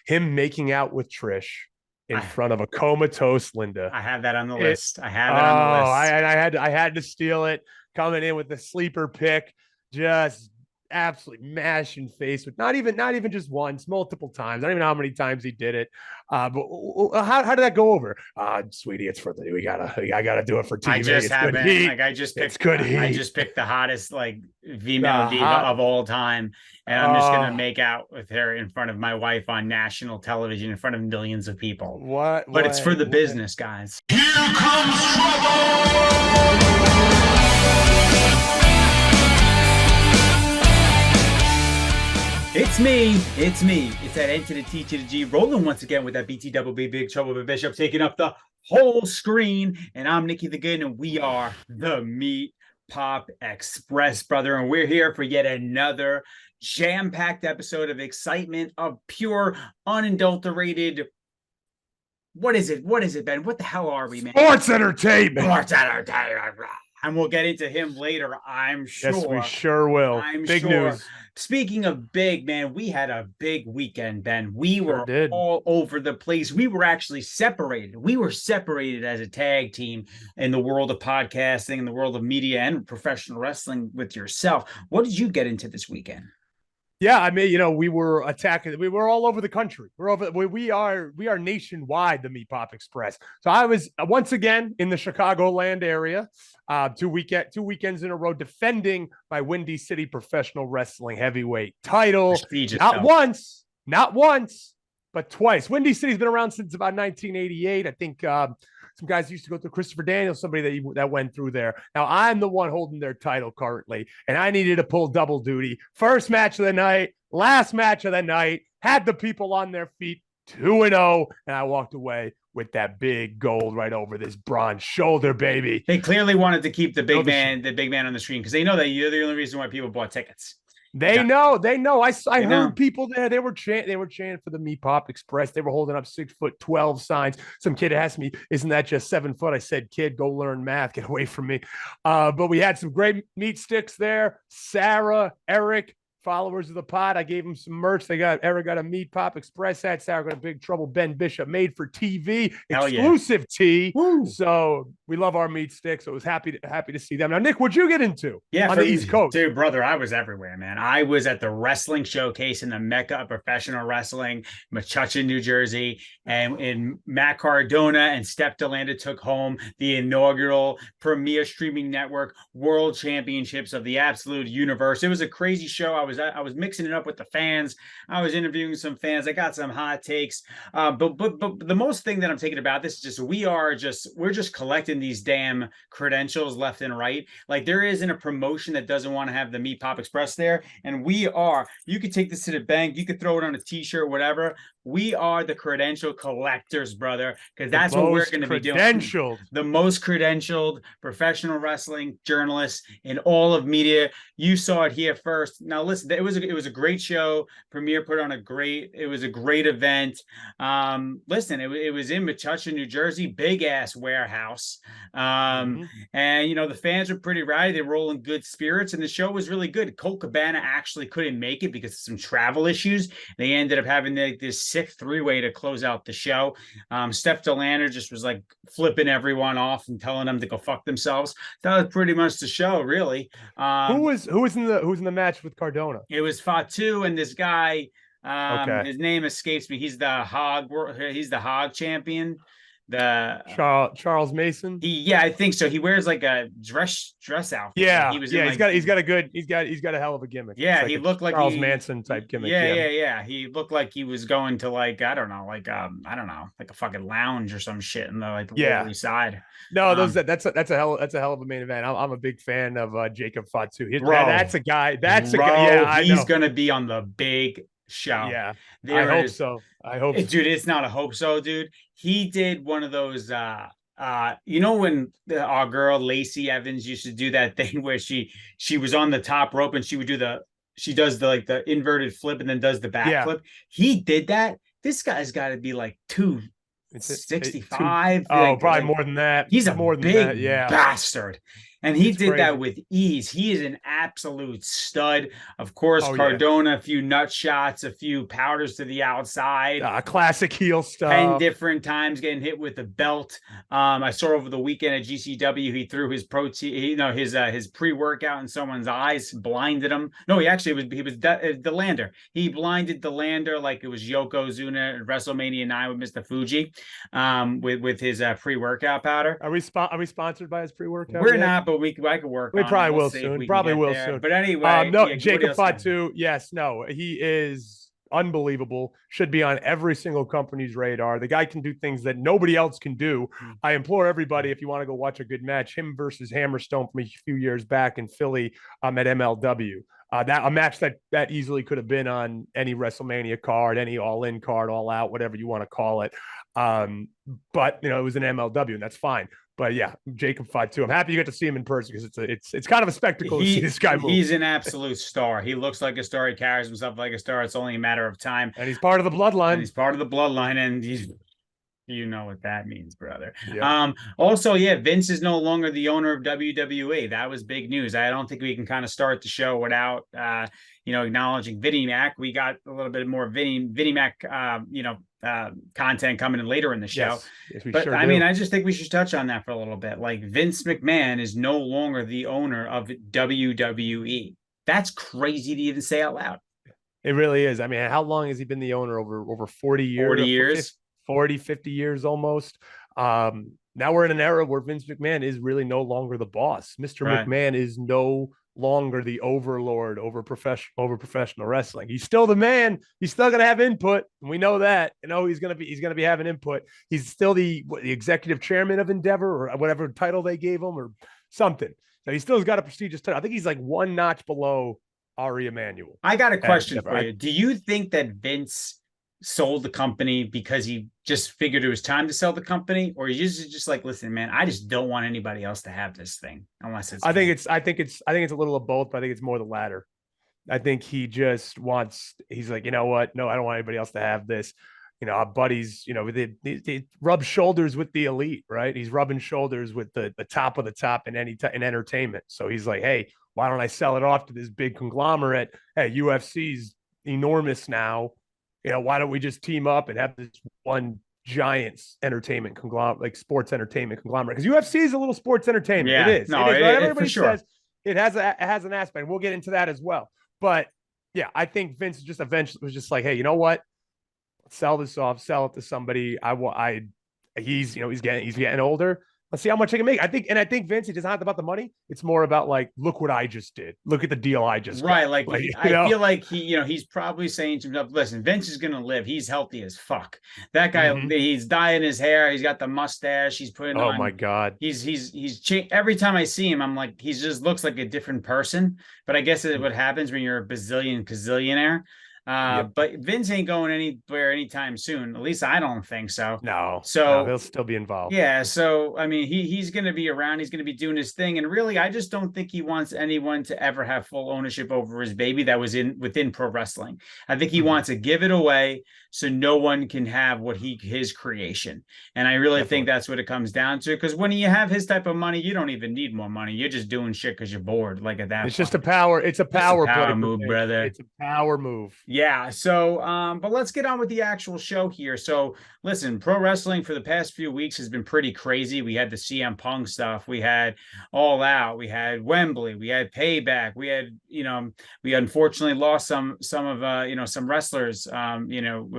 him making out with Trish in front of a comatose Linda. I have that on the list. I have it on the list. I had to steal it. Coming in with the sleeper pick, just absolutely mashing face with not even just once, multiple times. I don't even know how many times he did it. But how did that go over? Sweetie, it's for the I gotta do it for TV. I just haven't. I just picked the hottest female diva of all time, and I'm just gonna make out with her in front of my wife on national television in front of millions of people. But it's for the business, guys. Here comes trouble. It's me. It's that N to the T to the G, rolling once again with that BT double B, Big Trouble with Bishop, taking up the whole screen. And I'm Nikki the Good, and we are the Meatpop Express, brother. And we're here for yet another jam-packed episode of excitement, of pure, unadulterated. What is it, Ben? What the hell are we, man? Sports entertainment. And we'll get into him later, I'm sure. Yes, we sure will. Big news. Speaking of big, man, we had a big weekend, Ben. We were all over the place. We were actually separated. We were separated as a tag team in the world of podcasting, in the world of media and professional wrestling with yourself. What did you get into this weekend? Yeah, I mean, we were attacking. We were all over the country. We are nationwide, the Meatpop Express. So I was once again in the Chicagoland area, two weekends in a row, defending my Windy City Professional Wrestling Heavyweight title. Not once, but twice. Windy City's been around since about 1988. I think some guys used to go through. Christopher Daniels, somebody that went through there. Now I'm the one holding their title currently, and I needed to pull double duty. First match of the night, last match of the night, had the people on their feet, 2-0, and I walked away with that big gold right over this bronze shoulder, baby. They clearly wanted to keep the big man on the screen because they know that you're the only reason why people bought tickets. They know. I heard people there. They were chanting for the Meatpop Express. They were holding up 6'12" signs. Some kid asked me, "Isn't that just 7 foot?" I said, "Kid, go learn math. Get away from me." But we had some great meat sticks there. Sarah, Eric, followers of the pod. I gave them some merch. Eric got a Meatpop Express hat. Sarah got a Big Trouble Ben Bishop made for TV exclusive tee. Woo. So we love our meat sticks. So I was happy to see them. Now, Nick, what'd you get into on the East Coast? Dude, brother, I was everywhere, man. I was at the wrestling showcase in the Mecca of professional wrestling, Metuchen, New Jersey, and in Matt Cardona and Steph DeLanda took home the inaugural premier streaming network World Championships of the Absolute Universe. It was a crazy show. I was mixing it up with the fans. I was interviewing some fans. I got some hot takes. But the most thing that I'm taking about this is we're just collecting these damn credentials left and right. Like there isn't a promotion that doesn't want to have the Meatpop Express there. And you could take this to the bank. You could throw it on a t-shirt, whatever. We are the credential collectors, brother, because that's what we're going to be doing. The most credentialed professional wrestling journalists in all of media. You saw it here first. Now, listen, it was a great show. Premiere put on a great event. Listen, it was in Metuchen, New Jersey, big ass warehouse. And the fans were pretty rowdy. They were rolling good spirits, and the show was really good. Colt Cabana actually couldn't make it because of some travel issues. They ended up having this sick three-way to close out the show. Steph DeLanda just was like flipping everyone off and telling them to go fuck themselves. That was pretty much the show, really. Who was in the match with Cardona? It was Fatu and this guy. His name escapes me. He's the Hog champion. Charles Mason. I think so. He wears like a dress outfit. Yeah, he's got a hell of a gimmick. Yeah, like he looked like Charles Manson type gimmick. Yeah. He looked like he was going to like a fucking lounge or some shit in the Lower East Side. No, that's a hell of a main event. I'm a big fan of Jacob Fatu. That's a guy. Yeah, he's gonna be on the big show. Yeah, I hope so. Dude, it's not a hope so, dude. He did one of those when our girl Lacey Evans used to do that thing where she was on the top rope and she does the inverted flip and then does the back flip. He did that. This guy's got to be like 265. Probably more than that. He's a more big bastard. And he It's did that crazy. with ease. He is an absolute stud. Of course, Oh, yeah. Cardona, a few nut shots, a few powders to the outside. Classic heel 10 stuff. different times getting hit with the belt. I saw over the weekend at GCW, he threw his protein, his pre-workout in someone's eyes, blinded him. No, he was the lander. He blinded the lander like it was Yokozuna at WrestleMania 9 with Mr. Fuji, with his pre-workout powder. Are we sponsored by his pre-workout? We're yet? not, but I could work. We on probably it. We'll will see if soon. we can Probably get will there. soon. But anyway, no, yeah, Jacob what else Fatu. Yes, no, he is unbelievable. Should be on every single company's radar. The guy can do things that nobody else can do. I implore everybody, if you want to go watch a good match, him versus Hammerstone from a few years back in Philly at MLW. That a match that easily could have been on any WrestleMania card, any All-In card, All Out, whatever you want to call it. But it was an MLW, and that's fine. But yeah, Jacob Fatu. I'm happy you get to see him in person because it's kind of a spectacle to see this guy move. He's an absolute star. He looks like a star. He carries himself like a star. It's only a matter of time. And he's part of the bloodline. And he's you know what that means, brother. Yeah. Also, yeah, Vince is no longer the owner of WWE. That was big news. I don't think we can kind of start the show without acknowledging Vinnie Mac. We got a little bit more Vinnie Mac content coming in later in the show. Yes, but sure I mean, I just think we should touch on that for a little bit. Like, Vince McMahon is no longer the owner of WWE. That's crazy to even say out loud. It really is. I mean, how long has he been the owner? Over 40 years? 40 years. 40, 50 years almost. Now we're in an era where Vince McMahon is really no longer the boss. Mr. Right. McMahon is no longer the overlord over professional wrestling. He's still the man. He's still going to have input. And we know that. He's going to be having input. He's still the executive chairman of Endeavor or whatever title they gave him or something. So he still has got a prestigious title. I think he's like one notch below Ari Emanuel. I got a question for you. Do you think that Vince sold the company because he just figured it was time to sell the company, or he's just like, listen, man, I just don't want anybody else to have this thing unless it's. I think it's a little of both, but I think it's more the latter. I think he just wants. He's like, you know what? No, I don't want anybody else to have this. Our buddies, they rub shoulders with the elite, right? He's rubbing shoulders with the top of the top in in entertainment. So he's like, hey, why don't I sell it off to this big conglomerate? Hey, UFC's enormous now. Why don't we just team up and have this one giant entertainment conglomerate, like sports entertainment conglomerate? Because UFC is a little sports entertainment. Yeah, it is. No, everybody for sure. says it has an aspect. We'll get into that as well. But yeah, I think Vince just eventually was just like, hey, you know what? Sell this off, sell it to somebody. He's getting older. Let's see how much I can make. I think Vince, it's not about the money. It's more about like, look what I just did. Look at the deal I just got. Right. Like I feel like he's probably saying to himself, listen, Vince is gonna live. He's healthy as fuck. That guy, he's dyeing his hair. He's got the mustache. He's putting on. Oh my God. He's every time I see him, I'm like, he just looks like a different person. But I guess it's what happens when you're a gazillionaire. But Vince ain't going anywhere anytime soon. At least I don't think so. No. He'll still be involved. Yeah. So I mean, he's going to be around. He's going to be doing his thing. And really, I just don't think he wants anyone to ever have full ownership over his baby that was within pro wrestling. I think he wants to give it away so no one can have his creation. And I really think that's what it comes down to. Because when you have his type of money, you don't even need more money. You're just doing shit because you're bored. Like at that point. It's just a power. It's a power play move, brother. It's a power move. Yeah. So, but let's get on with the actual show here. So, listen, pro wrestling for the past few weeks has been pretty crazy. We had the CM Punk stuff. We had All Out. We had Wembley. We had Payback. We had, we unfortunately lost some of some wrestlers,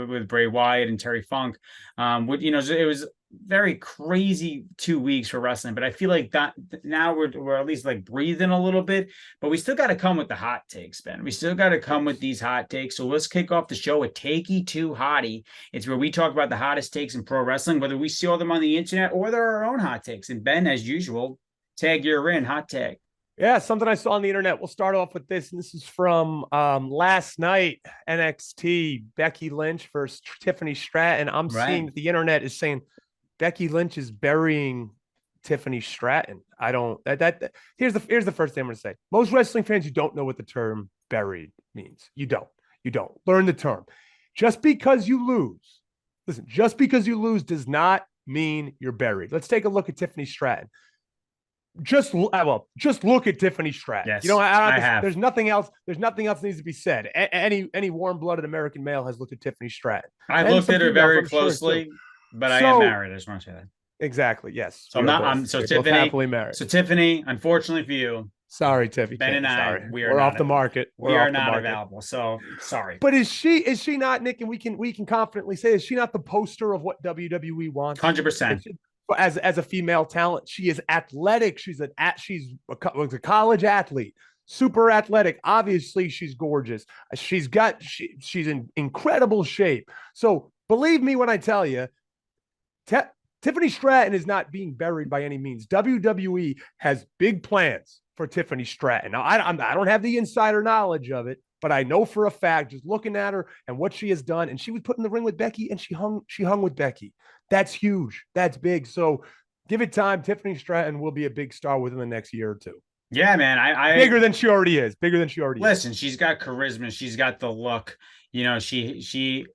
with Bray Wyatt and Terry Funk. It was very crazy 2 weeks for wrestling, but I feel like that now we're at least like breathing a little bit, but we still got to come with the hot takes, Ben. We still got to come with these hot takes. So let's kick off the show with Takey to Hotty. It's where we talk about the hottest takes in pro wrestling, whether we see all them on the internet or they're our own hot takes. And Ben, as usual, tag you're in, hot tag. Yeah, something I saw on the internet. We'll start off with this. And this is from last night, NXT, Becky Lynch versus Tiffany Stratton. I'm seeing that the internet is saying Becky Lynch is burying Tiffany Stratton. I don't here's the first thing I'm gonna say. Most wrestling fans, you don't know what the term buried means. You don't learn the term. Just because you lose does not mean you're buried. Let's take a look at Tiffany Stratton. just look at Tiffany Stratton. Yes, You know, I have. There's nothing else. There's nothing else needs to be said. Any warm-blooded American male has looked at Tiffany Stratton. I've And looked some at her females, very I'm sure, too. closely, but I am So married. I just want to say that. exactly, yes. So We I'm are not. both- I'm so we're both Tiffany. happily married. So Tiffany, unfortunately for you, Sorry, Tiffy. Ben and I, Sorry. we are We're not off the market. we We're are off the not market. available. So sorry. But is she not, Nick? And we can confidently say, is she not the poster of what WWE wants? 100%. As a female talent, she is athletic. She's a college athlete, super athletic. Obviously, she's gorgeous. She's in incredible shape. So believe me when I tell you, Tiffany Stratton is not being buried by any means. WWE has big plans for Tiffany Stratton. Now, I don't have the insider knowledge of it, but I know for a fact, just looking at her and what she has done, and she was put in the ring with Becky, and she hung with Becky. That's huge. That's big. So give it time. Tiffany Stratton will be a big star within the next year or two. Yeah, man. I bigger than she already is. Bigger than she already listen, she's got charisma. She's got the look. You know, she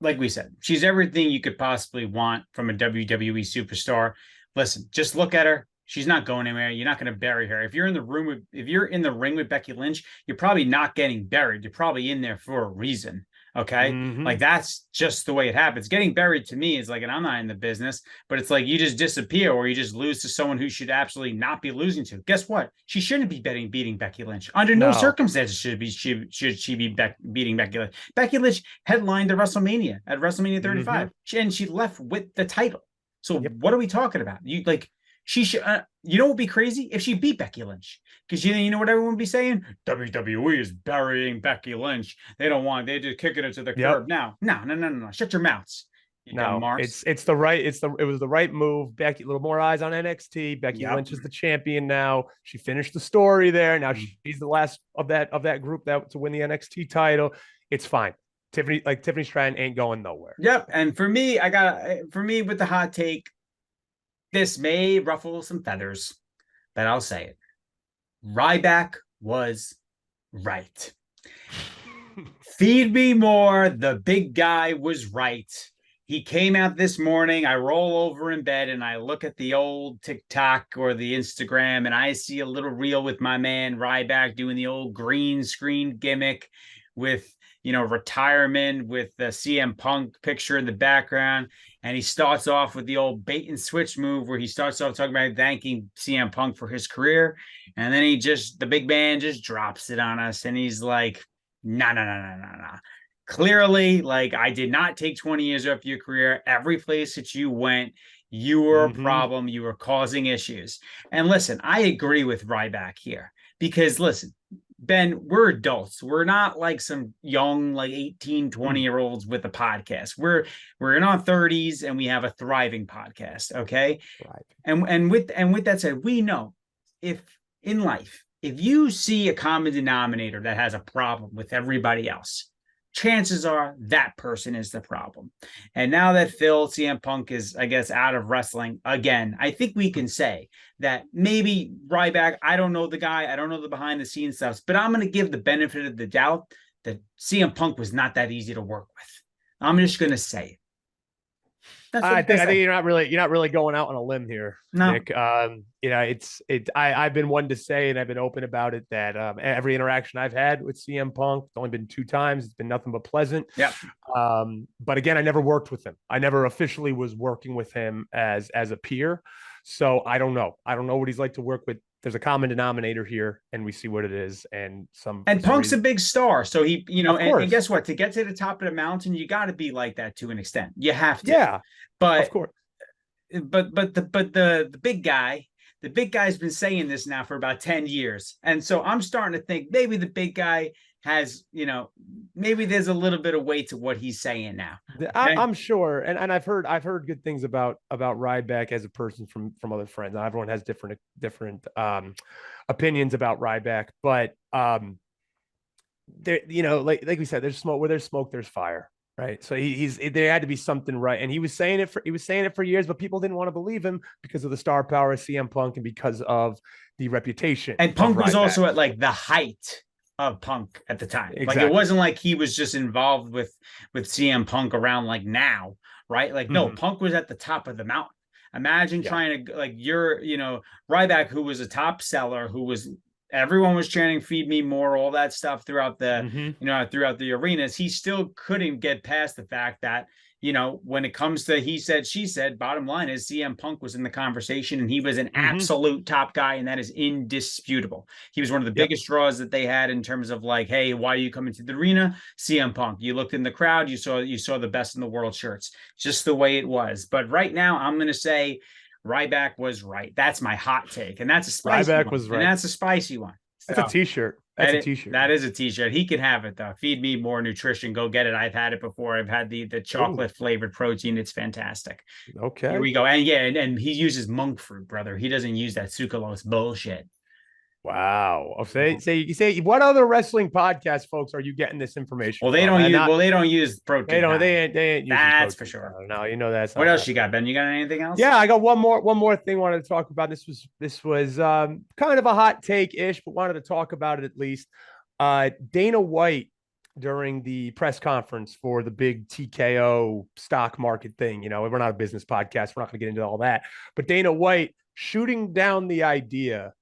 like we said, she's everything you could possibly want from a WWE superstar. Listen, just look at her. She's not going anywhere. You're not going to bury her. If you're in the ring with Becky Lynch, you're probably not getting buried. You're probably in there for a reason. Okay. Like that's just the way it happens. Getting buried to me is like, and I'm not in the business, but it's like you just disappear or you just lose to someone who should absolutely not be losing to. Guess what? She shouldn't be beating Becky Lynch. Under no circumstances should she be beating Becky Lynch. Becky Lynch headlined the WrestleMania at WrestleMania 35, and she left with the title. So what are we talking about? She should, you know what would be crazy? If she beat Becky Lynch. Because you know what everyone would be saying? WWE is burying Becky Lynch. They're just kicking her to the curb. No. Shut your mouths. It's the right, it was the right move. Becky, a little more eyes on NXT. Becky Lynch is the champion now. She finished the story there. Now she's the last of that group to win the NXT title. It's fine. Tiffany Stratton ain't going nowhere. Yep. And for me, with the hot take, this may ruffle some feathers, but I'll say it. Ryback was right. Feed me more. The big guy was right. He came out this morning. I roll over in bed and I look at the old TikTok or the Instagram and I see a little reel with my man Ryback doing the old green screen gimmick with, retirement with the CM Punk picture in the background. And he starts off with the old bait and switch move where he starts off talking about thanking CM Punk for his career. And then the big man just drops it on us. And he's like, no. Clearly, I did not take 20 years off your career. Every place that you went, you were a problem. You were causing issues. And listen, I agree with Ryback here because listen, Ben, we're adults. We're not like some young, 18, 20-year-olds with a podcast. We're in our 30s and we have a thriving podcast. Okay. Right. And with that said, we know if in life, if you see a common denominator that has a problem with everybody else, chances are that person is the problem. And now that CM Punk is, I guess, out of wrestling again, I think we can say that maybe Ryback, I don't know the guy, I don't know the behind the scenes stuff, but I'm going to give the benefit of the doubt that CM Punk was not that easy to work with. I'm just going to say it. I think you're not really going out on a limb here, Nick. I've been one to say, and I've been open about it, that every interaction I've had with CM Punk, it's only been 2 times. It's been nothing but pleasant. Yeah. But again, I never worked with him. I never officially was working with him as a peer. So I don't know. I don't know what he's like to work with. There's a common denominator here, and we see what it is. And Punk's a big star, so he, and guess what? To get to the top of the mountain, you got to be like that to an extent. You have to. Yeah, but of course. But the big guy's been saying this now for about 10 years, and so I'm starting to think maybe the big guy has, maybe there's a little bit of weight to what he's saying now. Okay? I'm sure, and I've heard good things about Ryback as a person from other friends. Now, everyone has different opinions about Ryback, but there, like we said, there's smoke. Where there's smoke, there's fire, right? So there had to be something right, and he was saying it for years, but people didn't want to believe him because of the star power of CM Punk and because of the reputation. And Punk was also at the height of Punk at the time. Exactly. It wasn't like he was just involved with CM Punk around now, right? No, Punk was at the top of the mountain. Imagine trying to, like, Ryback, who was a top seller, everyone was chanting "feed me more," all that stuff throughout throughout the arenas. He still couldn't get past the fact that, when it comes to he said, she said, bottom line is CM Punk was in the conversation, and he was an absolute top guy, and that is indisputable. He was one of the biggest draws that they had in terms of like, hey, why are you coming to the arena? CM Punk. You looked in the crowd, you saw the best in the world shirts, just the way it was. But right now, I'm going to say Ryback was right. That's my hot take, and that's a spicy Ryback one. was right. And that's a spicy one. That's a t-shirt. That's a t-shirt. That is a t-shirt. He can have it though. Feed me more nutrition. Go get it. I've had it before. I've had the chocolate flavored protein. It's fantastic. Okay. Here we go. And and he uses monk fruit, brother. He doesn't use that sucralose bullshit. Wow. Say what other wrestling podcast folks are you getting this information Well, they from? don't use protein. They ain't that's for sure. No, that's what else you got, Ben? You got anything else? Yeah, I got one more thing I wanted to talk about. This was kind of a hot take-ish, but wanted to talk about it at least. Dana White, during the press conference for the big TKO stock market thing, we're not a business podcast, we're not going to get into all that, but Dana White shooting down the idea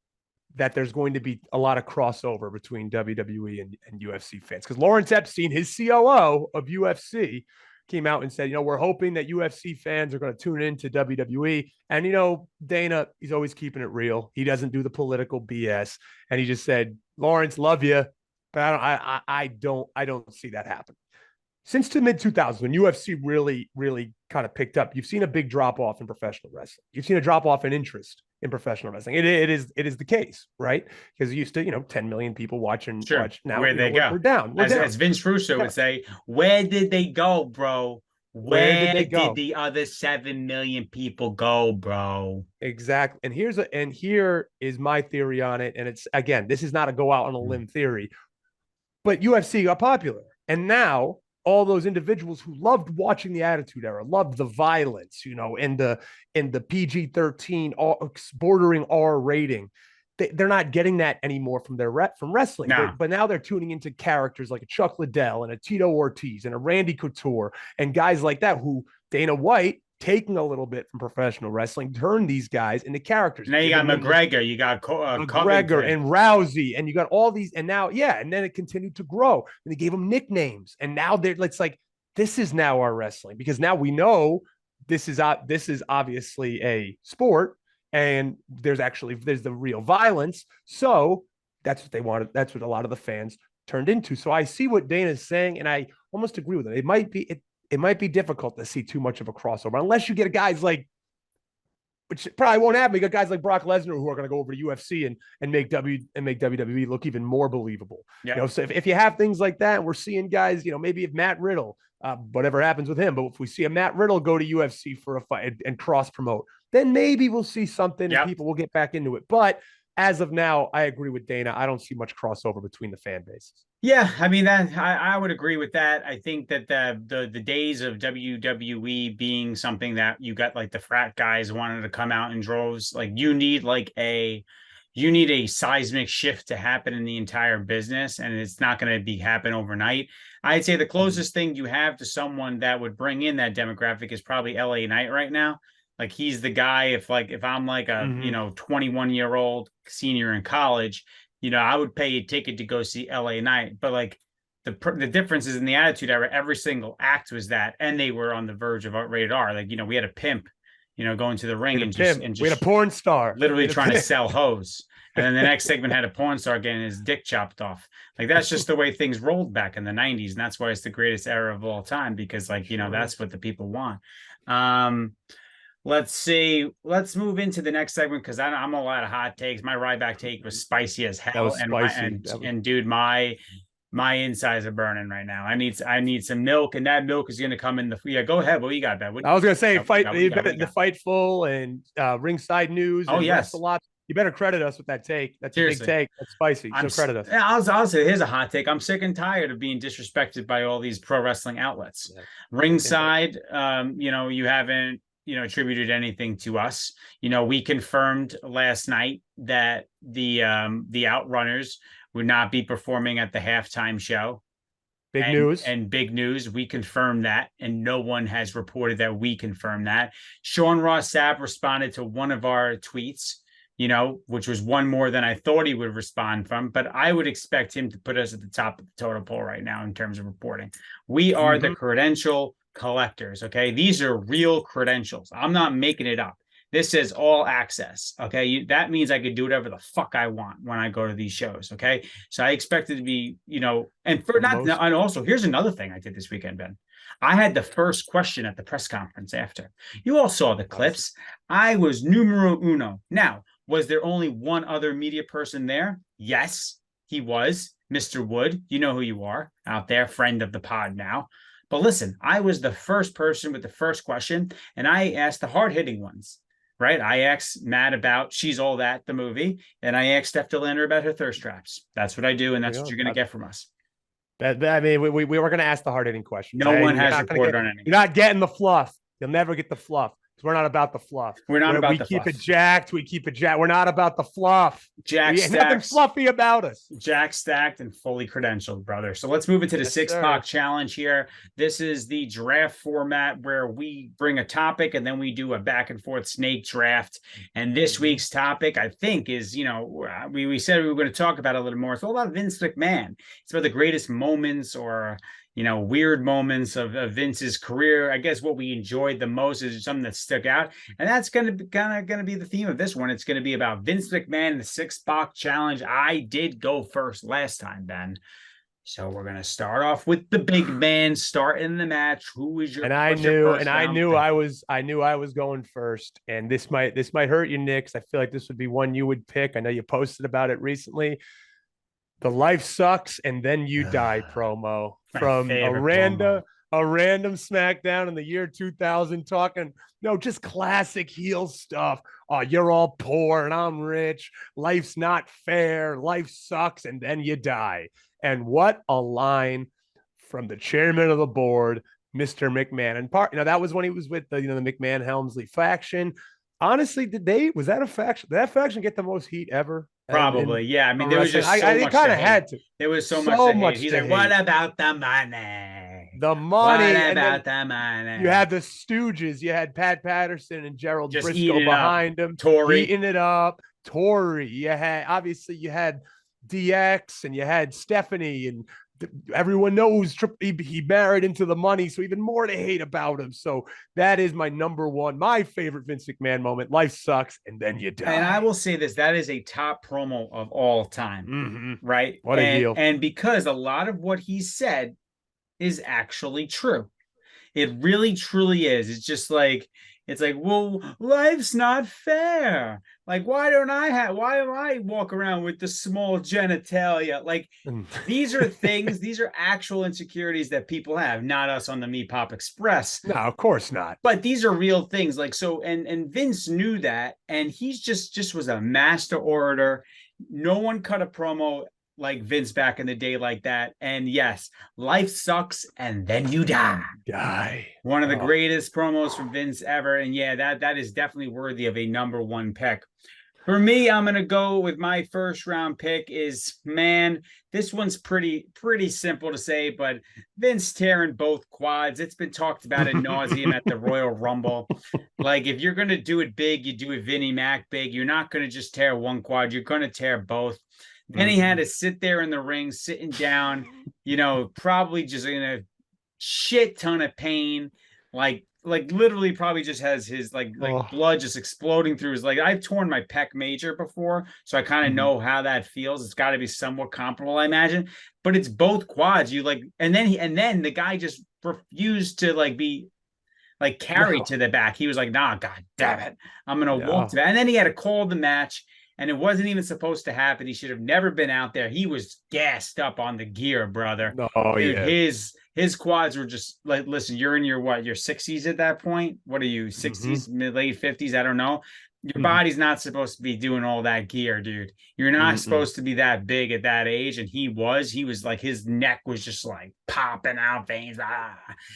that there's going to be a lot of crossover between WWE and UFC fans. Because Lawrence Epstein, his COO of UFC, came out and said, we're hoping that UFC fans are going to tune into WWE. And, Dana, he's always keeping it real. He doesn't do the political BS. And he just said, Lawrence, love you, but I don't see that happen. Since the mid-2000s, when UFC really, really kind of picked up, you've seen a big drop-off in professional wrestling. You've seen a drop-off in interest in professional wrestling. It is the case, right? Because you used to, 10 million people watching. Sure. Watch now. Where'd they go? We're down. As Vince Russo would say, where did they go, bro? Where did the other 7 million people go, bro? Exactly. And here is my theory on it. And it's, again, this is not a go out on a limb theory, but UFC got popular. And now all those individuals who loved watching the Attitude Era, loved the violence, and the PG-13 bordering R rating, they're not getting that anymore from wrestling. No. But now they're tuning into characters like a Chuck Liddell and a Tito Ortiz and a Randy Couture and guys like that, who Dana White, taking a little bit from professional wrestling, turned these guys into characters. Now you got McGregor, you got McGregor and Rousey, and you got all these, and now, and then it continued to grow. And they gave them nicknames, and now it's like, this is now our wrestling, because now we know this is obviously a sport, and there's the real violence. So that's what they wanted. That's what a lot of the fans turned into. So I see what Dana's saying, and I almost agree with it. It might be difficult to see too much of a crossover unless you get guys like, which probably won't happen. You got guys like Brock Lesnar who are going to go over to UFC and make WWE look even more believable. Yeah. So if you have things like that, and we're seeing guys, maybe if Matt Riddle, whatever happens with him, but if we see a Matt Riddle go to UFC for a fight and cross promote, then maybe we'll see something and people will get back into it. But as of now, I agree with Dana. I don't see much crossover between the fan bases. Yeah, I mean, that I would agree with that. I think that the days of WWE being something that you got like the frat guys wanted to come out in droves, like you need a seismic shift to happen in the entire business, and it's not going to happen overnight. I'd say the closest thing you have to someone that would bring in that demographic is probably LA Knight right now. Like, he's the guy. If I'm like a 21-year-old senior in college, I would pay a ticket to go see LA Knight. But like the difference is in the Attitude Era, every single act was that, and they were on the verge of rated R. Like, we had a pimp, going to the ring and just we had a porn star literally trying to sell hose. And then the next segment had a porn star getting his dick chopped off. Like, that's just the way things rolled back in the 90s. And that's why it's the greatest era of all time, because that's what the people want. Let's see. Let's move into the next segment, because I'm a lot of hot takes. My Ryback take was spicy as hell. That was spicy. And dude, my insides are burning right now. I need some milk, and that milk is going to come in the. Go ahead. What you got, Ben? I was going to say the Fightful and Ringside News. Oh, yes. A lot. You better credit us with that take. That's Seriously. a big take. That's spicy. So credit us. I'll say here's a hot take. I'm sick and tired of being disrespected by all these pro wrestling outlets. Yeah. Ringside, you haven't attributed anything to us. We confirmed last night that the Outrunners would not be performing at the halftime show. Big news. And big news. We confirmed that, and no one has reported that we confirmed that. Sean Ross Sapp responded to one of our tweets, which was one more than I thought he would respond from. But I would expect him to put us at the top of the totem pole right now in terms of reporting. We are the credential collectors. Okay. These are real credentials. I'm not making it up. This says all access. Okay. That means I could do whatever the fuck I want when I go to these shows. Okay. So I expect it to be, and also here's another thing I did this weekend, Ben. I had the first question at the press conference after. You all saw the clips. I was numero uno. Now, was there only one other media person there? Yes, he was. Mr. Wood, you know who you are out there, friend of the pod now. But listen, I was the first person with the first question, and I asked the hard-hitting ones. Right, I asked Matt about She's All That, the movie, and I asked Steph DeLander about her thirst traps. That's what I do, and that's what you're going to get from us. We were going to ask the hard-hitting question. No one has reported on anything. You're not getting the fluff. You'll never get the fluff. We're not about the fluff. We're not about the fluff. We keep it jacked. We're not about the fluff. Nothing fluffy about us. Jack stacked and fully credentialed, brother. So let's move into the SYXX PAC challenge here. This is the draft format where we bring a topic and then we do a back and forth snake draft. And this week's topic, I think, is, we said we were going to talk about it a little more. It's all about Vince McMahon. It's about the greatest moments or weird moments of Vince's career. I guess what we enjoyed the most is something that stuck out. And that's going to be the theme of this one. It's going to be about Vince McMahon and the SYXX PAC challenge. I did go first last time, Ben. So we're going to start off with the big man starting the match. Who is your I knew I was going first. And this might hurt you, Nick. I feel like this would be one you would pick. I know you posted about it recently. The Life Sucks and Then You Die promo from a random SmackDown in the year 2000 talking, just classic heel stuff. Oh, you're all poor and I'm rich. Life's not fair. Life sucks and then you die. And what a line from the chairman of the board, Mr. McMahon. And that was when he was with the McMahon Helmsley faction. Honestly, was that a faction? Did that faction get the most heat ever? Probably, yeah. I mean, there was just so much. It kind of had to. There was so much. He's like, "What about the money? The money. What about the money?" You had the Stooges. You had Pat Patterson and Gerald Briscoe behind him, Tori eating it up. Tori. You had DX and you had Stephanie and. Everyone knows he married into the money, so even more to hate about him. So that is my number one, my favorite Vince McMahon moment. Life sucks, and then you die. And I will say this: that is a top promo of all time, right? What a heel! And because a lot of what he said is actually true, it really, truly is. It's just like. It's like, well, life's not fair. Like, why am I walk around with the small genitalia? Like, these are things, these are actual insecurities that people have, not us on the Meatpop Express. No, of course not. But these are real things. Like, so, and Vince knew that, and he's just was a master orator. No one cut a promo like Vince back in the day like that. And yes, life sucks and then you die. One of the greatest promos from Vince ever. And yeah, that is definitely worthy of a number one pick. For me, I'm going to go with my first round pick is, man, this one's pretty simple to say, but Vince tearing both quads. It's been talked about ad nauseum at the Royal Rumble. Like, if you're going to do it big, you do it Vinnie Mac big. You're not going to just tear one quad. You're going to tear both. Then he had to sit there in the ring, sitting down, probably just in a shit ton of pain. Like literally probably just has his blood just exploding through his leg. I've torn my pec major before, so I kind of know how that feels. It's got to be somewhat comparable, I imagine. But it's both quads. And then the guy just refused to be carried to the back. He was like, nah, god damn it. I'm gonna walk to that. And then he had to call the match. And it wasn't even supposed to happen. He should have never been out there. He was gassed up on the gear, brother. Oh, dude, yeah. His quads were just like, listen, you're in your 60s at that point? What are you, 60s, late 50s? I don't know. Your body's not supposed to be doing all that gear, dude. You're not supposed to be that big at that age. And he was like, his neck was just like popping out veins.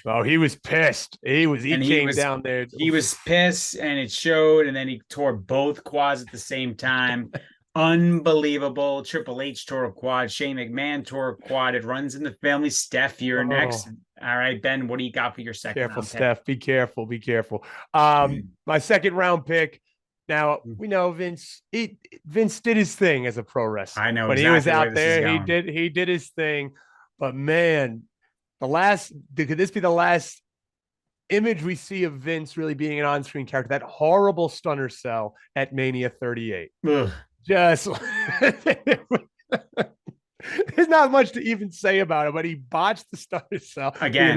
Oh, he was pissed. He came down there. He was pissed and it showed. And then he tore both quads at the same time. Unbelievable. Triple H tore a quad. Shane McMahon tore a quad. It runs in the family. Steph, you're next. All right, Ben, what do you got for your second Careful, round Steph. Be careful. Be careful. pick? My second round pick. Now we know Vince. Vince did his thing as a pro wrestler. I know when exactly he was where out this is there. going. He did his thing. But man, could this be the last image we see of Vince really being an on-screen character? That horrible stunner cell at Mania 38. Ugh. Just there's not much to even say about it, but he botched the stunner cell. Again.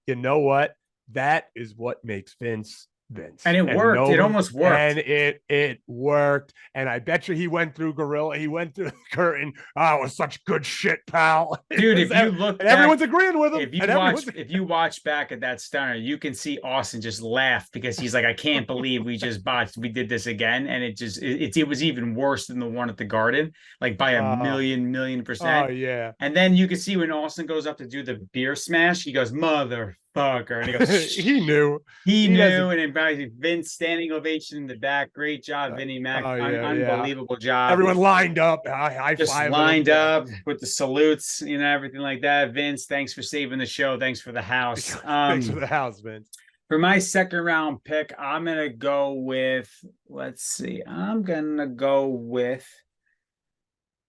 You know what? That is what makes Vince Vince. And it worked. It almost worked. And it worked. And I bet you he went through Gorilla. He went through the curtain. Oh, it was such good shit, pal. Dude, if you look and everyone's agreeing with him. If you watch back at that stunner, you can see Austin just laugh because he's like, I can't believe we just botched. We did this again. And it was even worse than the one at the Garden, like by a million%. Oh, yeah. And then you can see when Austin goes up to do the beer smash, he goes, motherfucker. And he goes, he knew. He knew. And then Vince standing ovation in the back. Great job, Vinnie Mac. Unbelievable job. Everyone lined up. High just five. Lined up with the salutes, everything like that. Vince, thanks for saving the show. Thanks for the house. Thanks for the house, Vince. For my second round pick, I'm going to go with,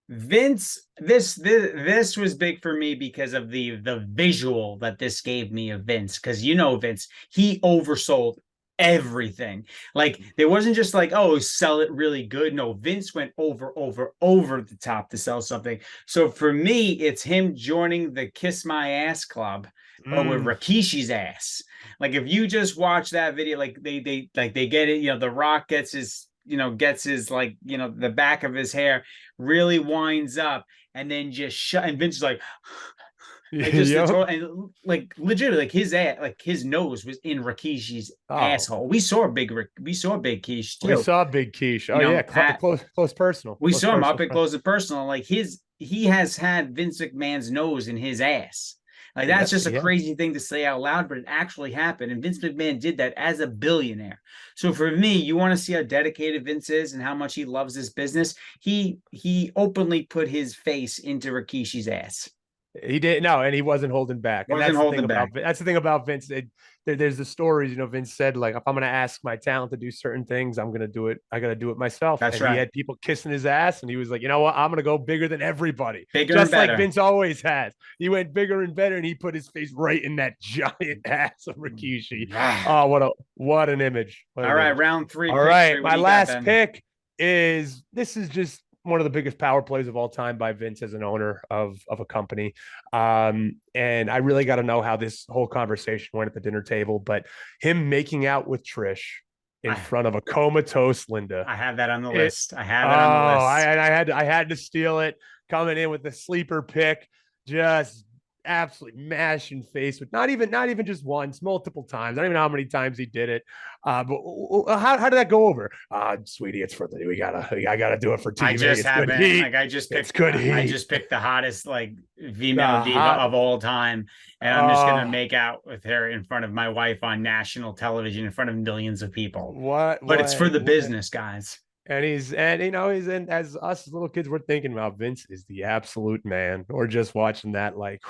Vince. This was big for me because of the visual that this gave me of Vince. Because Vince, he oversold everything. Like there wasn't just like, oh, sell it really good. No, Vince went over the top to sell something. So for me, it's him joining the Kiss My Ass Club, but with Rikishi's ass. Like if you just watch that video, like they get it. The Rock gets his the back of his hair really winds up and then just and Vince is like and like legitimately like his nose was in Rikishi's asshole. We saw Big Quiche too. We saw Big Quiche. Close personal. We saw him up and close and personal. Like he has had Vince McMahon's nose in his ass. Like that's just a crazy thing to say out loud, but it actually happened. And Vince McMahon did that as a billionaire. So for me, you want to see how dedicated Vince is and how much he loves this business. He openly put his face into Rikishi's ass. He did and he wasn't holding back. That's the thing about Vince. There's the stories, Vince said, like, if I'm going to ask my talent to do certain things, I'm going to do it. I got to do it myself. That's right. He had people kissing his ass and he was like, you know what? I'm going to go bigger than everybody. Just like Vince always has. He went bigger and better and he put his face right in that giant ass of Rikishi. Oh, what an image. All right. Round 3. All right. My last pick this is just one of the biggest power plays of all time by Vince as an owner of a company. And I really got to know how this whole conversation went at the dinner table, but him making out with Trish in front of a comatose Linda. I have that on the list. I had to steal it, coming in with the sleeper pick, just absolutely mashing face with not even just once, multiple times. I don't even know how many times he did it. But how did that go over? Sweetie, it's for I gotta do it for TV. I just picked the hottest female diva of all time, and I'm just gonna make out with her in front of my wife on national television in front of millions of people. But it's for the business, guys. And he's as us little kids, we're thinking about Vince is the absolute man. We're just watching that like,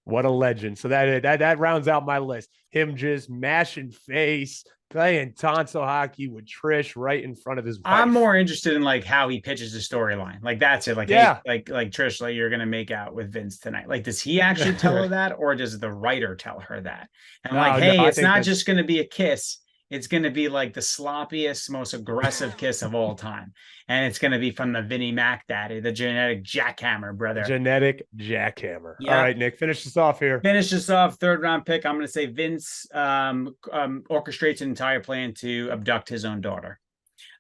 what a legend. So that rounds out my list. Him just mashing face, playing tonsil hockey with Trish right in front of his wife. I'm more interested in like how he pitches the storyline. Like that's it. Like, hey, like Trish, like you're gonna make out with Vince tonight. Like, does he actually tell her that, or does the writer tell her that? And it's not just gonna be a kiss. It's going to be like the sloppiest, most aggressive kiss of all time. And it's going to be from the Vinnie Mac daddy, the genetic jackhammer, brother. Genetic jackhammer. Yeah. All right, Nick, finish this off here. Finish this off. Third round pick. I'm going to say Vince orchestrates an entire plan to abduct his own daughter.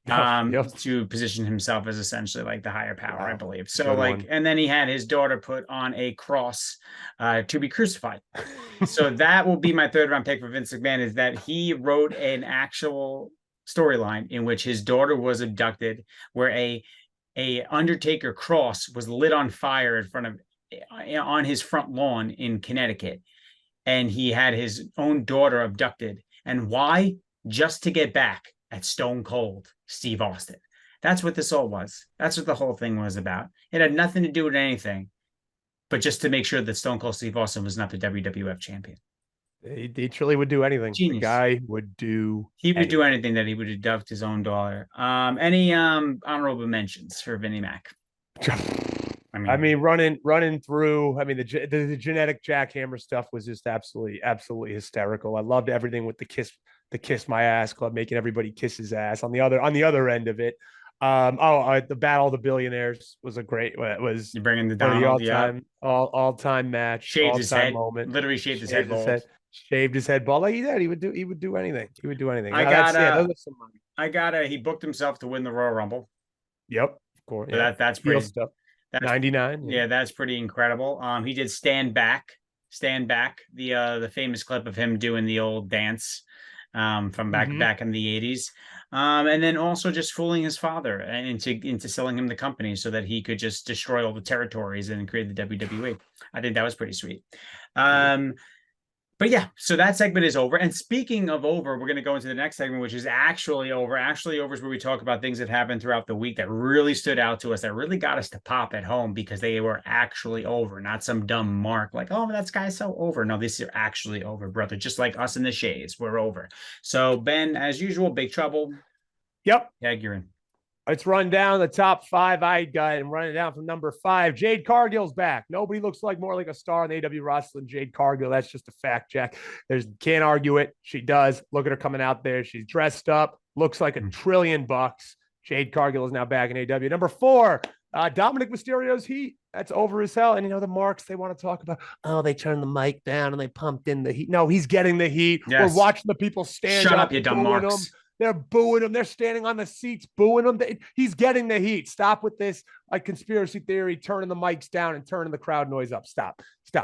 To position himself as essentially like the higher power, I believe. So and then he had his daughter put on a cross to be crucified. So that will be my third round pick for Vince McMahon, is that he wrote an actual storyline in which his daughter was abducted, where a Undertaker cross was lit on fire in front of on his front lawn in Connecticut, and he had his own daughter abducted. And why? Just to get back at Stone Cold Steve Austin. That's what this all was. That's what the whole thing was about. It had nothing to do with anything, but just to make sure that Stone Cold Steve Austin was not the WWF champion. He truly would do anything. Genius. The guy would do. He would do anything that he would have duffed his own daughter. Any honorable mentions for Vinnie Mac? I mean, running through. I mean, the genetic jackhammer stuff was just absolutely hysterical. I loved everything with the kiss my ass club, making everybody kiss his ass. On the other end of it, the Battle of the Billionaires was a great. It was you bringing the Donald, all time match, shaved his head, moment, literally shaved his head. Shaved his head bald like he did. He would do anything. He would do anything. He booked himself to win the Royal Rumble. Yep, of course. So yeah. That's pretty stuff. 99. Yeah, that's pretty incredible. He did Stand Back, the famous clip of him doing the old dance from back in the 80s. And then also just fooling his father into selling him the company so that he could just destroy all the territories and create the WWE. I think that was pretty sweet. But yeah, so that segment is over. And speaking of over, we're going to go into the next segment, which is actually over. Actually over is where we talk about things that happened throughout the week that really stood out to us, that really got us to pop at home because they were actually over, not some dumb mark like, oh, that guy's so over. No, these are actually over, brother. Just like us in the shades, we're over. So Ben, as usual, Big Trouble. Yep. Yeah, you're in. Let's run down the top 5 I got and run it down from number 5. Jade Cargill's back. Nobody looks more like a star in AW wrestling. Jade Cargill. That's just a fact, Jack. Can't argue it. She does. Look at her coming out there. She's dressed up. Looks like $1 trillion. Jade Cargill is now back in AW. Number 4, Dominic Mysterio's heat. That's over as hell. And the marks they want to talk about, they turned the mic down and they pumped in the heat. No, he's getting the heat. Yes. We're watching the people stand Shut up, up, you dumb marks. They're booing him. They're standing on the seats, booing him. He's getting the heat. Stop with this conspiracy theory, turning the mics down and turning the crowd noise up. Stop.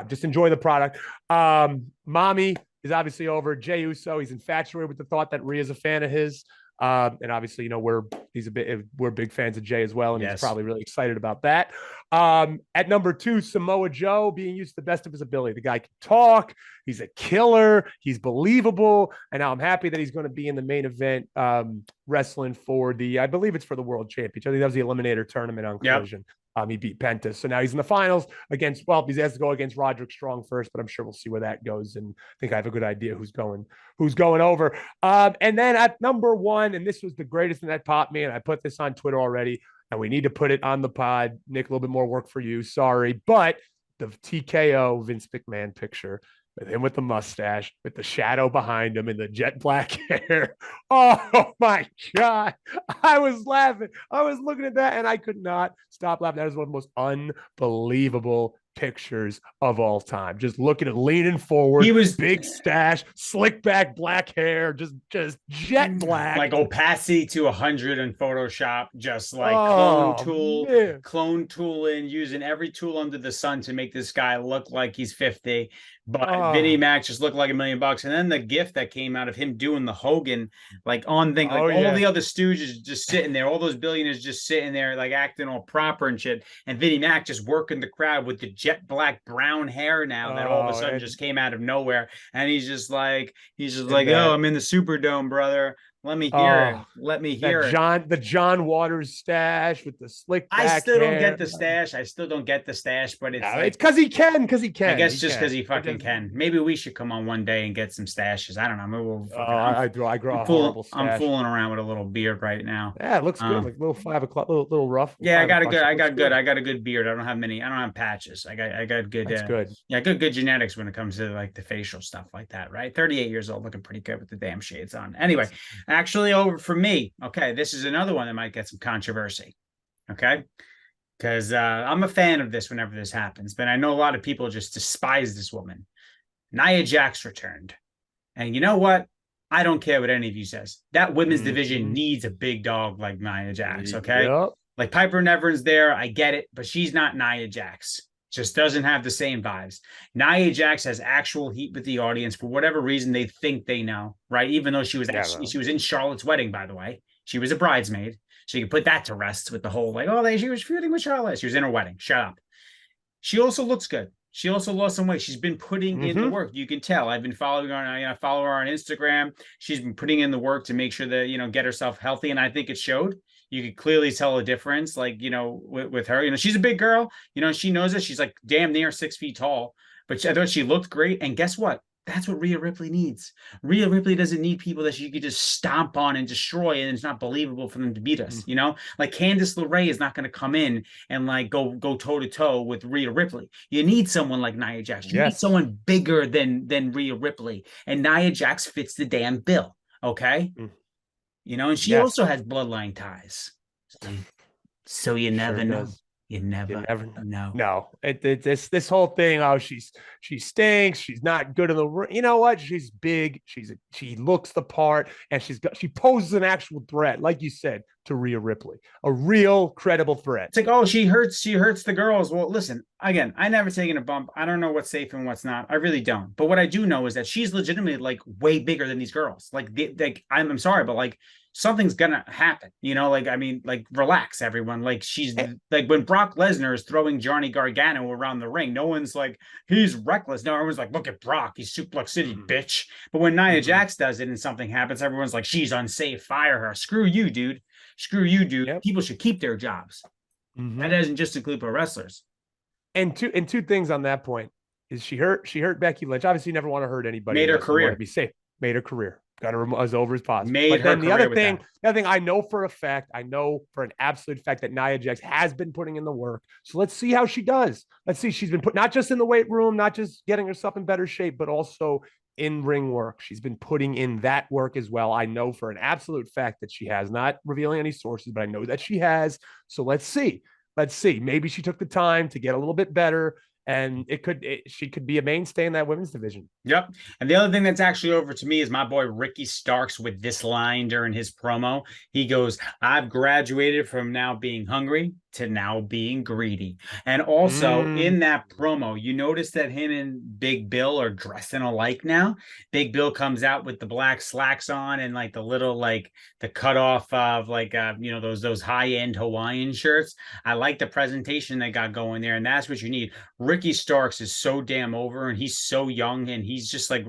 Just enjoy the product. Mommy is obviously over. Jey Uso, he's infatuated with the thought that Rhea's a fan of his. And obviously, we're big fans of Jey as well, and he's probably really excited about that. At number 2, Samoa Joe being used to the best of his ability. The guy can talk. He's a killer. He's believable. And now I'm happy that he's going to be in the main event wrestling for I believe it's for the World Championship. I think that was the Eliminator tournament on Collision. He beat Penta. So now he's in the finals he has to go against Roderick Strong first, but I'm sure we'll see where that goes. And I think I have a good idea who's going over. And then at number 1, and this was the greatest thing that popped me, and I put this on Twitter already, and we need to put it on the pod. Nick, a little bit more work for you. Sorry. But the TKO Vince McMahon picture with him with the mustache, with the shadow behind him and the jet black hair. Oh my God. I was laughing. I was looking at that and I could not stop laughing. That is one of the most unbelievable pictures of all time. Just looking at leaning forward. He was big stash, slick back black hair, just jet black. Like opacity to 100 in Photoshop, just like clone tool in, using every tool under the sun to make this guy look like he's 50. But Vinnie Mac just looked like $1 million. And then the gift that came out of him doing the Hogan, all the other stooges just sitting there, all those billionaires just sitting there, acting all proper and shit. And Vinnie Mac just working the crowd with the jet black brown hair now that all of a sudden just came out of nowhere. And he's just like, oh, I'm in the Superdome, brother. Let me hear it. Let me hear it. The John Waters stash with the slick back I still hair. don't get the stash. But it's it's because he can. I guess just because he fucking can. Maybe we should come on one day and get some stashes. I don't know. Maybe I grow a horrible stash. I'm fooling around with a little beard right now. Yeah, it looks good. Like little 5 o'clock, little rough. Yeah, I got a good beard. I don't have patches. I got good. That's good. Yeah, good genetics when it comes to the facial stuff like that, right? 38 years old, looking pretty good with the damn shades on. Anyway. Actually over for me. Okay, this is another one that might get some controversy. Okay, because I'm a fan of this whenever this happens, but I know a lot of people just despise this woman. Nia Jax returned, and you know what? I don't care what any of you says. That women's division needs a big dog like Nia Jax. Okay, like Piper Niven's there, I get it, but she's not Nia Jax. Just doesn't have the same vibes. Nia Jax has actual heat with the audience for whatever reason they think they know, right? Even though she was she was in Charlotte's wedding, by the way. She was a bridesmaid. So you can put that to rest with the whole she was feuding with Charlotte. She was in her wedding. Shut up. She also looks good. She also lost some weight. She's been putting in the work. You can tell. I've been following her. I follow her on Instagram. She's been putting in the work to make sure that, get herself healthy. And I think it showed. You could clearly tell a difference, like, with her. She's a big girl. She knows it. She's like damn near 6 feet tall. But I thought she looked great. And guess what? That's what Rhea Ripley needs. Rhea Ripley doesn't need people that she could just stomp on and destroy, and it's not believable for them to beat us. Like Candice LeRae is not going to come in and like go toe to toe with Rhea Ripley. You need someone like Nia Jax. You need someone bigger than Rhea Ripley, and Nia Jax fits the damn bill. Okay, and she also has bloodline ties. So you never know. You never know. No, this whole thing. Oh, she stinks. She's not good in the ring. You know what? She's big. She looks the part, and she poses an actual threat, like you said, to Rhea Ripley, a real credible threat. It's like, oh, she hurts the girls. Well, listen, again, I never taken a bump. I don't know what's safe and what's not. I really don't. But what I do know is that she's legitimately like way bigger than these girls. Like I'm sorry, but like, something's gonna happen, relax, everyone. Like, she's like, when Brock Lesnar is throwing Johnny Gargano around the ring, no one's like, he's reckless. No, everyone's like, look at Brock, he's Suplex City, bitch. But when Nia Jax does it and something happens, everyone's like, she's unsafe, fire her. Screw you, dude. Yep. People should keep their jobs. That doesn't just include pro wrestlers. And two things on that point is she hurt Becky Lynch. Obviously, you never want to hurt anybody. Made her career. To be safe. Made her career. Got her as over as possible. But then the other thing I know for an absolute fact that Nia Jax has been putting in the work. So let's see how she does. Let's see. She's been not just in the weight room, not just getting herself in better shape, but also in ring work. She's been putting in that work as well. I know for an absolute fact that she has, not revealing any sources, but I know that she has. So let's see. Maybe she took the time to get a little bit better. And she could be a mainstay in that women's division. Yep. And the other thing that's actually over to me is my boy Ricky Starks with this line during his promo. He goes, I've graduated from now being hungry to now being greedy. And also in that promo, you notice that him and Big Bill are dressing alike now. Big Bill comes out with the black slacks on and like the little, like the cutoff of like, those high-end Hawaiian shirts. I like the presentation they got going there. And that's what you need. Ricky Starks is so damn over, and he's so young, and he's just like,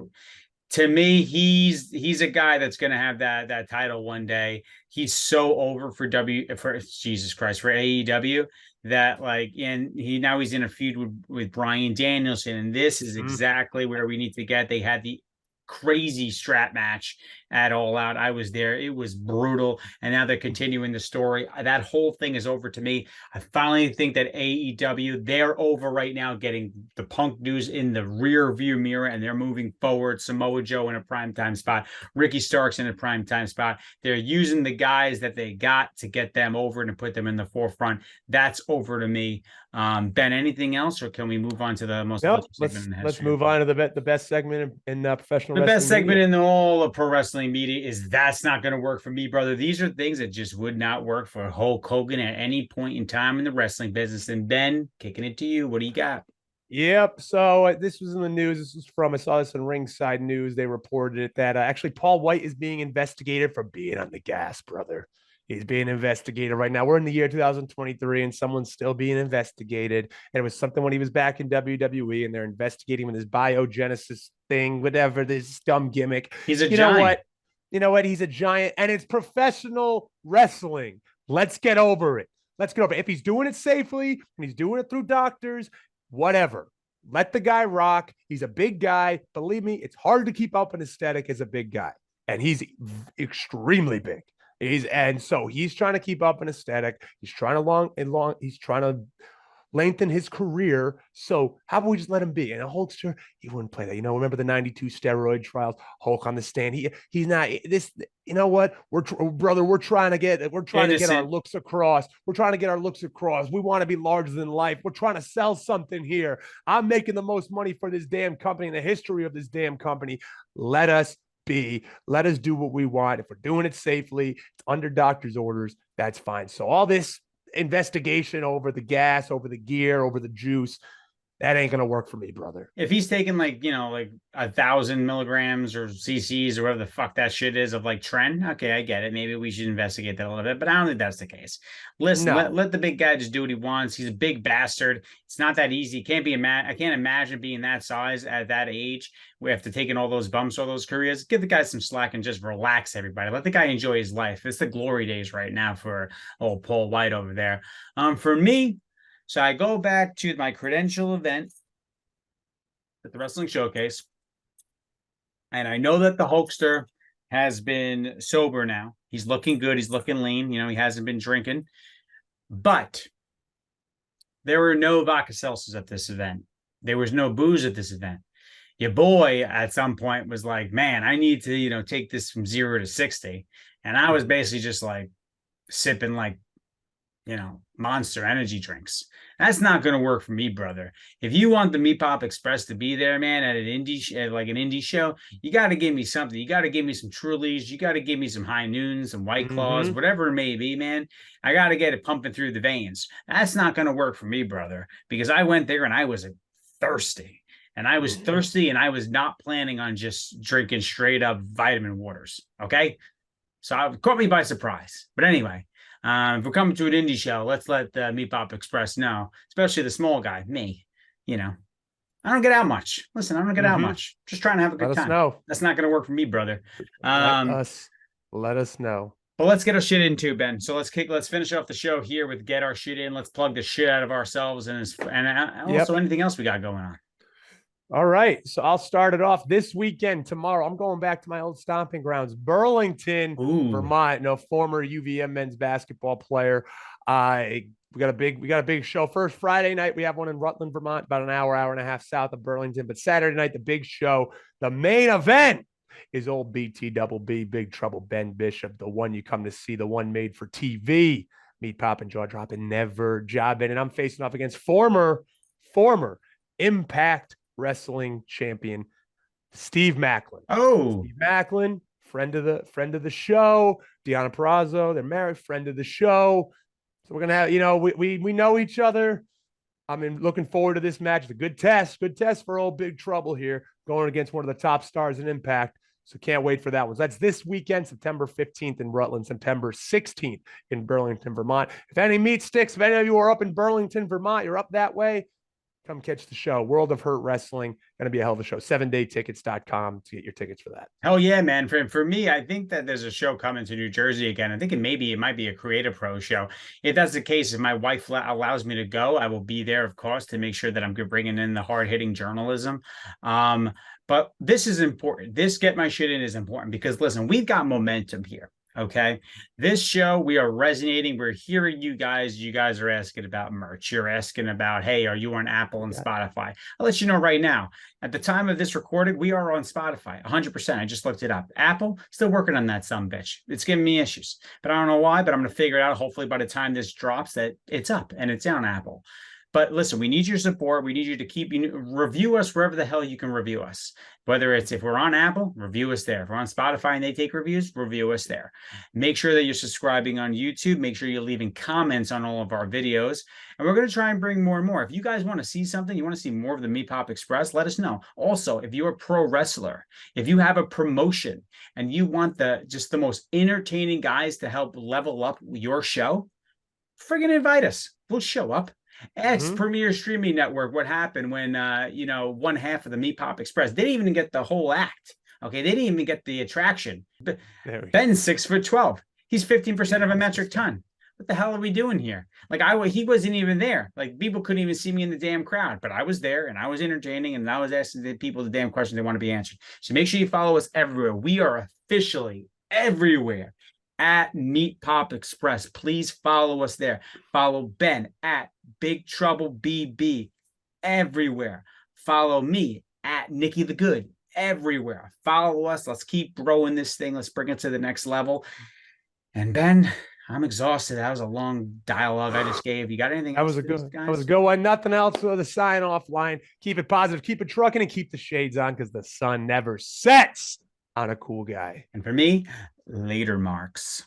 to me, he's a guy that's gonna have that title one day. He's so over for Jesus Christ, for AEW, that like, and he's in a feud with Bryan Danielson, and this is exactly where we need to get. They had the crazy strap match at All Out. I was there. It was brutal. And now they're continuing the story. That whole thing is over to me. I finally think that AEW, they're over right now, getting the Punk news in the rear view mirror, and they're moving forward. Samoa Joe in a primetime spot, Ricky Starks in a primetime spot. They're using the guys that they got to get them over and to put them in the forefront. That's over to me. Ben, anything else, or can we move on to the most? Let's move on to the best segment in professional the wrestling. Best segment in all of pro wrestling media is That's Not Going to Work for Me, Brother. These are things that just would not work for Hulk Hogan at any point in time in the wrestling business. And Ben, kicking it to you, what do you got? Yep. So this was in the news. I saw this in Ringside News. They reported it that actually Paul White is being investigated for being on the gas, brother. He's being investigated right now. We're in the year 2023, and someone's still being investigated. And it was something when he was back in WWE, and they're investigating with his biogenesis thing, whatever, this dumb gimmick. He's a giant. You know what? He's a giant, and it's professional wrestling. Let's get over it. If he's doing it safely, and he's doing it through doctors, whatever. Let the guy rock. He's a big guy. Believe me, it's hard to keep up an aesthetic as a big guy, and he's extremely big. So he's trying to keep up an aesthetic. He's trying to lengthen his career. So how about we just let him be? And Hulkster, he wouldn't play that. Remember the 92 steroid trials, Hulk on the stand. He's not this. You know what? We're trying to get our looks across. We're trying to get our looks across. We want to be larger than life. We're trying to sell something here. I'm making the most money for this damn company in the history of this damn company. Let us do what we want. If we're doing it safely, it's under doctor's orders, that's fine. So all this investigation over the gas, over the gear, over the juice, That ain't gonna work for me, brother. If he's taking like 1,000 milligrams or cc's or whatever the fuck that shit is of like tren, okay, I get it. Maybe we should investigate that a little bit, but I don't think that's the case. Listen, No. let the big guy just do what he wants. He's a big bastard. It's not that easy. I can't imagine being that size at that age. We have to take in all those bumps, all those careers. Give the guy some slack and just relax, everybody. Let the guy enjoy his life. It's the glory days right now for old Paul White over there. For me, so I go back to my credential event at the Wrestling Showcase, and I know that the Hulkster has been sober now. He's looking good. He's looking lean. He hasn't been drinking. But there were no vodka seltzers at this event. There was no booze at this event. Your boy at some point was like, man, I need to, take this from 0 to 60. And I was basically just like sipping like, Monster energy drinks. That's not going to work for me, brother. If you want the Meatpop Express to be there, man, at an indie show, you got to give me something. You got to give me some Trulies. You got to give me some High Noons, some White Claws, whatever it may be, man. I got to get it pumping through the veins. That's not going to work for me, brother, because I went there and I was thirsty. And I was thirsty and I was not planning on just drinking straight up vitamin waters. Okay. So it caught me by surprise. But anyway, if we're coming to an indie show, let's let the Meatpop Express know, especially the small guy, me. I don't get out much. Listen, I don't get out much. Just trying to have a good time. Know. That's not going to work for me, brother. Let us know. But let's get our shit into, Ben. So let's finish off the show here with get our shit in. Let's plug the shit out of ourselves and also anything else we got going on. All right. So I'll start it off this weekend. Tomorrow, I'm going back to my old stomping grounds, Burlington, Vermont. Former UVM men's basketball player. We got a big show. First Friday night, we have one in Rutland, Vermont, about an hour and a half south of Burlington. But Saturday night, the big show, the main event is old BT Double B, Big Trouble Ben Bishop, the one you come to see, the one made for TV. Meat popping, jaw dropping, never jobbing. And I'm facing off against former Impact Wrestling champion Steve Macklin. Steve Macklin, friend of the show. Deanna Perrazzo, they're married, friend of the show. So we're gonna have, we know each other. I'm looking forward to this match. It's a good test for old Big Trouble here, going against one of the top stars in Impact. So can't wait for that one. So that's this weekend, September 15th in Rutland, September 16th in Burlington, Vermont. If any meat sticks, if any of you are up in Burlington, Vermont, you're up that way, come catch the show. World of Hurt Wrestling. Going to be a hell of a show. 7daytickets.com to get your tickets for that. Hell yeah, man. For me, I think that there's a show coming to New Jersey again. I think it might be a Creative Pro show. If that's the case, if my wife allows me to go, I will be there, of course, to make sure that I'm bringing in the hard-hitting journalism. But this is important. This get my shit in is important because, listen, we've got momentum here. Okay. This show, we are resonating. We're hearing you guys. You guys are asking about merch. You're asking about, hey, are you on Apple and Spotify? I'll let you know right now. At the time of this recording, we are on Spotify, 100%. I just looked it up. Apple, still working on that sumbitch. It's giving me issues, but I don't know why, but I'm going to figure it out. Hopefully by the time this drops that it's up and it's on Apple. But listen, we need your support. We need you to review us wherever the hell you can review us. Whether it's if we're on Apple, review us there. If we're on Spotify and they take reviews, review us there. Make sure that you're subscribing on YouTube. Make sure you're leaving comments on all of our videos. And we're going to try and bring more and more. If you guys want to see something, you want to see more of the Meatpop Express, let us know. Also, if you're a pro wrestler, if you have a promotion and you want just the most entertaining guys to help level up your show, friggin' invite us. We'll show up. Ask Premier Streaming Network what happened when one half of the Meatpop Express. They didn't even get the whole act. Okay, they didn't even get the attraction. Ben's 6'12". He's 15% of a metric ton. What the hell are we doing here? Like he wasn't even there. Like people couldn't even see me in the damn crowd, but I was there and I was entertaining and I was asking the people the damn questions they want to be answered. So make sure you follow us everywhere. We are officially everywhere at Meatpop Express. Please follow us there. Follow Ben at Big Trouble BB everywhere. Follow me at Nikki the Good everywhere. Follow us. Let's keep growing this thing. Let's bring it to the next level. And Ben, I'm exhausted. That was a long dialogue I just gave. You got anything else? That was a good one. Nothing else for the sign off line. Keep it positive, keep it trucking, and keep the shades on because the sun never sets on a cool guy. And for me, later, Marks.